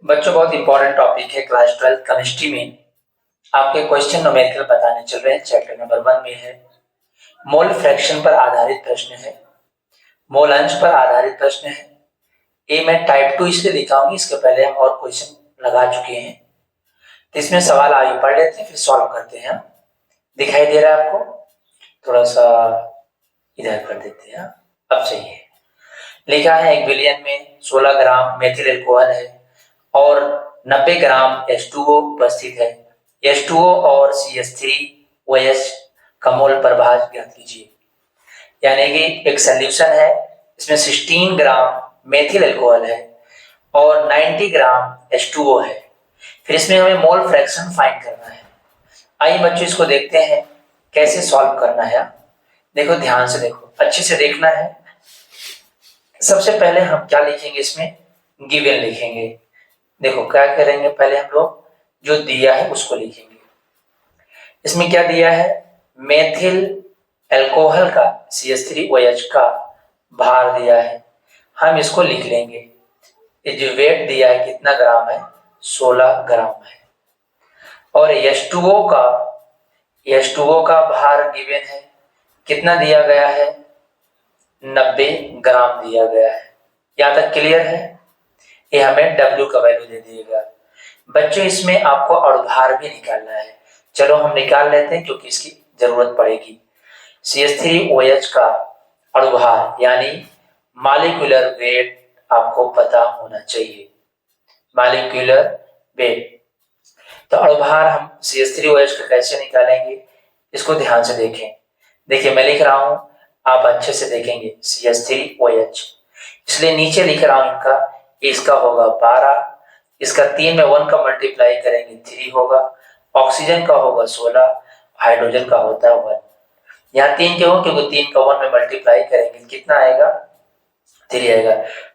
बच्चों बहुत important topic है क्लास 12 केमिस्ट्री में। आपके क्वेश्चन न्यूमेरिकल बताने चल रहे हैं। चैप्टर नंबर 1 में है मोल फ्रैक्शन पर आधारित प्रश्न है, मोल अंश पर आधारित प्रश्न है। ए मैं टाइप 2 इसलिए लिखा हूं, इसके पहले हम और क्वेश्चन लगा चुके हैं। तो इसमें सवाल आगे पढ़ लेते हैं, फिर सॉल्व करते हैं। दिखाई दे रहा है आपको? थोड़ा सा इधर कर देते हैं। अब सही है। लिखा है एक विलियन में 16 ग्राम मेथिल एल्कोहल है और 90 ग्राम H2O उपस्थित है। H2O और CH3OH का मोल प्रभाव ज्ञात कीजिए। यानी कि एक सॉल्यूशन है, इसमें 16 ग्राम मेथिल एल्कोहल है और 90 ग्राम H2O है। फिर इसमें हमें मोल फ्रैक्शन फाइंड करना है। आइए बच्चों इसको देखते हैं कैसे सॉल्व करना है। देखो, ध्यान से देखो, अच्छे से देखना है। सबसे पहले हम क्या लिखेंगे, इसमें गिवन लिखेंगे। देखो क्या करेंगे, पहले हम लोग जो दिया है उसको लिखेंगे। इसमें क्या दिया है, मेथिल एल्कोहल का CH3OH का भार दिया है, हम इसको लिख लेंगे। ये जो वेट दिया है कितना ग्राम है, 16 ग्राम है। और H2O का भार गिवन है, कितना दिया गया है, 90 ग्राम दिया गया है। यहां तक क्लियर है? ये हमें W का वैल्यू दे दिएगा। बच्चों इसमें आपको अणुभार भी निकालना है। चलो हम निकाल लेते हैं क्योंकि इसकी जरूरत पड़ेगी। CH3OH का अणुभार यानी मॉलिक्यूलर वेट आपको पता होना चाहिए, मॉलिक्यूलर वेट। तो अणुभार हम CH3OH का कैसे निकालेंगे, इसको ध्यान से देखें। देखिए मैं लिख रहा हूं, आप अच्छे से देखेंगे। CH3OH इसलिए नीचे लिख रहा हूं इनका, इसका होगा 12, इसका 3 में 1 का मल्टीप्लाई करेंगे 3 होगा, ऑक्सीजन का होगा 16, हाइड्रोजन का होता है 1। यहाँ 3 क्यों, क्योंकि 3 का 1 में मल्टीप्लाई करेंगे कितना आएगा, 3 आएगा।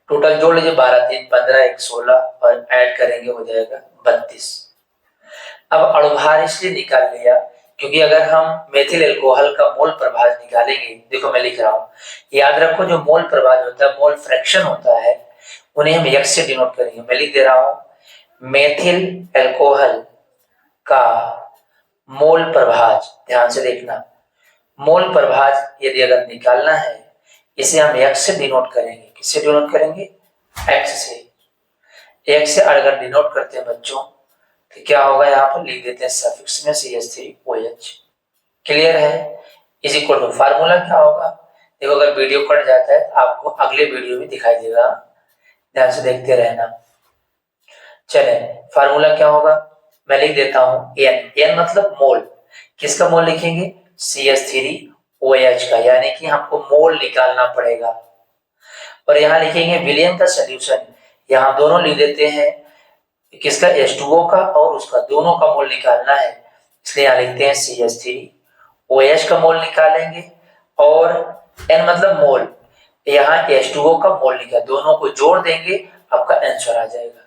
टोटल जोड़ लीजिए, 12 3 15 1 16 और ऐड करेंगे हो जाएगा 32। अब अणुभार इसलिए निकाल लिया क्योंकि अगर हम मेथिल एल्कोहल का मोल प्रभाव निकालेंगे, देखो मैं लिख रहा हूं, याद रखो जो मोल प्रभाव होता है, मोल फ्रैक्शन होता है, उन्हें हम x से डिनोट करेंगे। मैं लिख दे रहा हूं, मेथिल एल्कोहल का मोल प्रभाव, ध्यान से देखना, मोल प्रभाव यदि अगर निकालना है, इसे हम x से डिनोट करेंगे। किससे डिनोट करेंगे, x से। x से अगर डिनोट करते हैं बच्चों, तो क्या होगा, यहाँ पर लिख देते हैं सफिक्स में CH3OH। क्लियर है? इज इक्वल टू फार्मूला क्या होगा, देखो अगर वीडियो कट जाता है आपको अगले वीडियो में दिखाई देगा, ध्यान से देखते रहना। चले, फार्मूला क्या होगा, मैं लिख देता हूं N मतलब मोल। किसका मोल लिखेंगे, CH3OH का, यानी कि हमको मोल निकालना पड़ेगा। और यहाँ लिखेंगे विलियन का सोल्यूशन, यहाँ दोनों लिख देते हैं, किसका, H2O का और उसका, दोनों का मोल निकालना है, इसलिए यहाँ लिखते हैं CH3OH का मोल निकालेंगे। और N मतलब मोल, यहाँ H2O का मोल निकाल, दोनों को जोड़ देंगे, आपका आंसर आ जाएगा।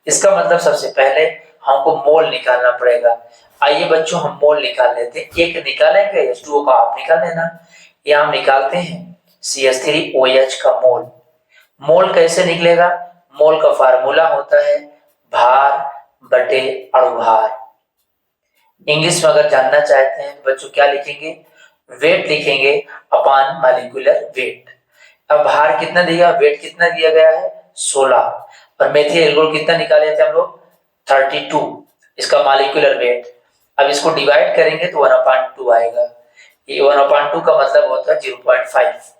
इसका मतलब सबसे पहले हमको मोल निकालना पड़ेगा। आइए बच्चों हम मोल निकाल लेते हैं। एक निकालेंगे, H2O का आप निकाल लेना। यहाँ हम निकालते हैं CH3OH का मोल। मोल कैसे निकलेगा, मोल का फार्मूला होता है भार बटे अणुभार। इंग्लिश में अगर जानना चाहते हैं तो बच्चों क्या लिखेंगे, वेट लिखेंगे अपॉन मॉलिक्यूलर वेट। अब भार कितना दिया, वेट कितना दिया गया है 16, और मेथिल एल्कोहल कितना निकाले थे हम लोग 32, इसका मॉलिक्यूलर वेट। अब इसको डिवाइड करेंगे तो 1/2 आएगा। ये 1/2 का मतलब होता है 0.5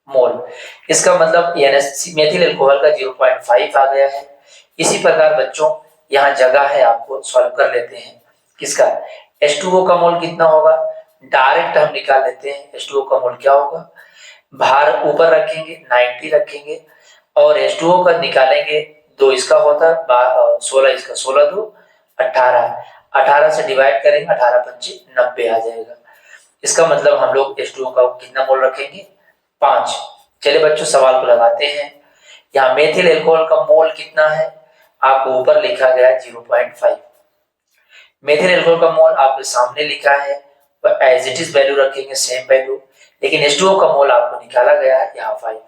मोल। इसका मतलब मेथिल एल्कोहल का 0.5 आ गया है। इसी प्रकार बच्चों यहाँ जगह है, आपको सॉल्व कर लेते हैं। किसका, H2O का मोल कितना होगा, डायरेक्ट हम निकाल लेते हैं। H2O का मोल क्या होगा, भार ऊपर रखेंगे 90 रखेंगे और H2O का निकालेंगे, 2 इसका होता है 16, इसका 16 2 18, 18 से डिवाइड करेंगे, 18 5 90 आ जाएगा। इसका मतलब हम लोग H2O का कितना मोल रखेंगे, 5। चलिए बच्चों सवाल को लगाते हैं। यहाँ मेथिल एल्कोहल का मोल कितना है, आपको ऊपर लिखा गया है 0.5। मेथिल एल्कोहल का मोल आपके सामने लिखा है, एज इट इज वैल्यू रखेंगे, सेम वैल्यू, लेकिन H2O का मोल आपको निकाला गया है यहाँ 5।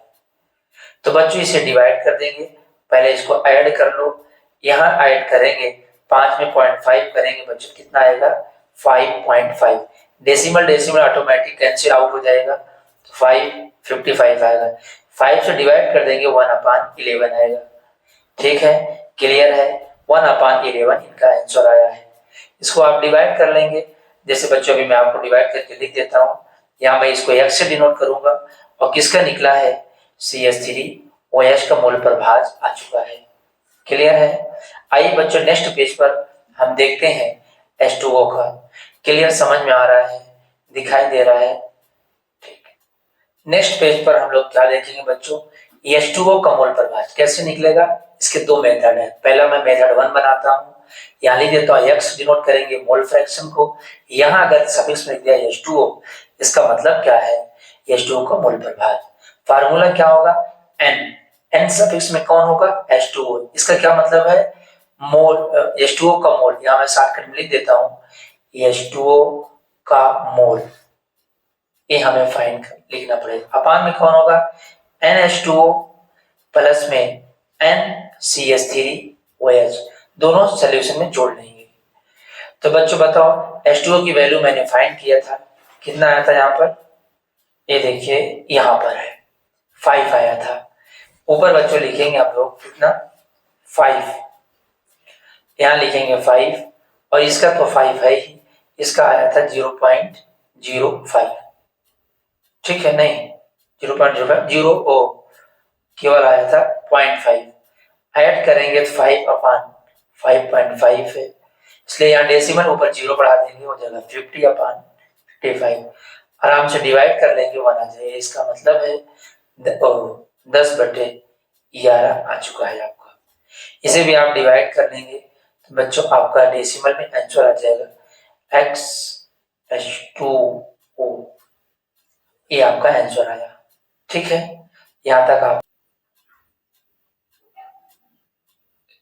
तो बच्चों इसे डिवाइड कर देंगे, पहले इसको ऐड कर लो, यहाँ ऐड करेंगे 5 में 0.5 करेंगे बच्चों, कितना आएगा 5.5। Decimal decimal automatic cancel out हो जाएगा, तो 555 आएगा। 5 से डिवाइड कर देंगे 1/11 आएगा। ठीक है, क्लियर है, 1/11 इनका आंसर आया है। इसको आप डिवाइड कर लेंगे, जैसे बच्चों अभी मैं आपको डिवाइड करके लिख देता हूँ। यहाँ मैं इसको x से डिनोट करूंगा, और किसका निकला है CH3OH का मोल प्रभाज आ चुका है। क्लियर है। आइए बच्चों नेक्स्ट पेज पर हम देखते हैं H2O का। क्लियर, समझ में आ रहा है, दिखाई दे रहा है? ठीक है, नेक्स्ट पेज पर हम लोग क्या देखेंगे बच्चों, H2O का मोल प्रभाज कैसे निकलेगा। इसके दो मेथड है। पहला मैं मेथड 1 बनाता हूँ, यहाँ लिख देता हूँ x डिनोट करेंगे मोल फ्रैक्शन को। यहाँ अगर सफिक्स में दिया H2O, इसका मतलब क्या है, H2O का मोल प्रभाज। फार्मूला क्या होगा, n सफिक्स में कौन होगा, H2O। इसका क्या मतलब है, मोल, H2O का मोल। यहाँ मैं शॉर्टकट में लिख देता हूँ H2O का मोल, ये हमें फाइंड लिखना पड़ेगा। अपान में कौन होगा, NH2O प्लस में NCH3OH, दोनों सोल्यूशन में जोड़ लेंगे। तो बच्चों बताओ, H2O की वैल्यू मैंने फाइंड किया था, कितना आया था यहाँ पर, ये देखिए यहाँ पर है 5 आया था। ऊपर बच्चों लिखेंगे आप लोग कितना 5, यहाँ लिखेंगे 5, और इसका तो 5 है ही, इसका आया था 0.05। ठीक है, नहीं 0.05, 0 केवल आया था 0.5। ऐड करेंगे तो 5/5.5 है, इसलिए यहाँ डेसिमल ऊपर 0 बढ़ा देंगे, हो जाएगा 50/55। आराम से डिवाइड कर लेंगे 1 आ जाएगा। इसका मतलब है 10/11 आ चुका है आपका। इसे भी आप डिवाइड कर लेंगे तो बच्चों आपका डेसिमल में आंसर आ जाएगा XH2O, ये आपका आंसर आया। ठीक है, यहाँ तक आप,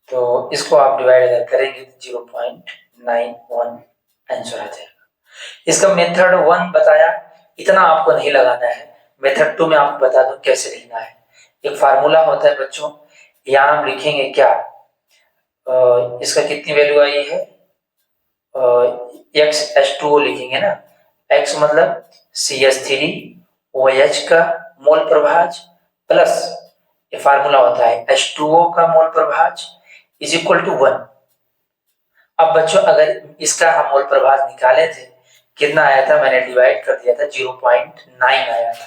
तो इसको आप डिवाइड अगर करेंगे तो 0.91 आंसर आ जाएगा। इसका मेथड 1 बताया, इतना आपको नहीं लगाना है। मेथड 2 में आपको बता दूं कैसे लिखना है। एक फार्मूला होता है बच्चों, यहाँ हम लिखेंगे क्या, इसका कितनी वैल्यू आई है, XH2O लिखेंगे ना, X मतलब CH3OH का मोल प्रभाज प्लस ये फार्मूला होता है H2O का मोल प्रभाज इज इक्वल टू 1। अब बच्चों अगर इसका हम मोल प्रभाज निकाले थे, कितना आया था, मैंने डिवाइड कर दिया था 0.9 आया था,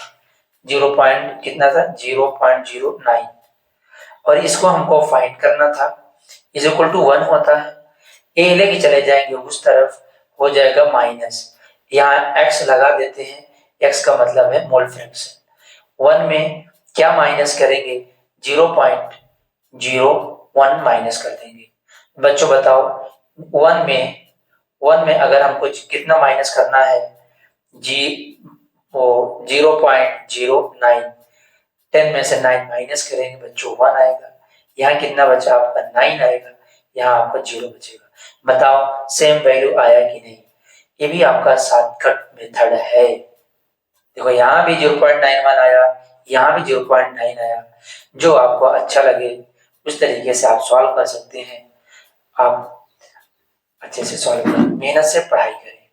0. कितना था 0.09, और इसको हमको फाइंड करना था, इज इक्वल टू 1 होता है। ए लेके चले जाएंगे उस तरफ, हो जाएगा माइनस, यहाँ x लगा देते हैं, x का मतलब है मोल फ्रैक्शन। 1 में क्या माइनस करेंगे, 0.01 माइनस कर देंगे। बच्चों बताओ 1 में अगर हमको कितना माइनस करना है, 0.09, 10 में से 9 माइनस करेंगे बच्चों 1 आएगा। यहाँ कितना बचा आपका 9 आएगा, यहाँ आपका 0 बचेगा। बताओ सेम वैल्यू आया कि नहीं, ये भी आपका शॉर्टकट मेथड है। देखो यहाँ भी 0.91 आया, यहाँ भी 0.9 आया, जो आपको अच्छा लगे उस तरीके से आप सॉल्व कर सकते हैं। आप अच्छे से सॉल्व करें, मेहनत से पढ़ाई करें।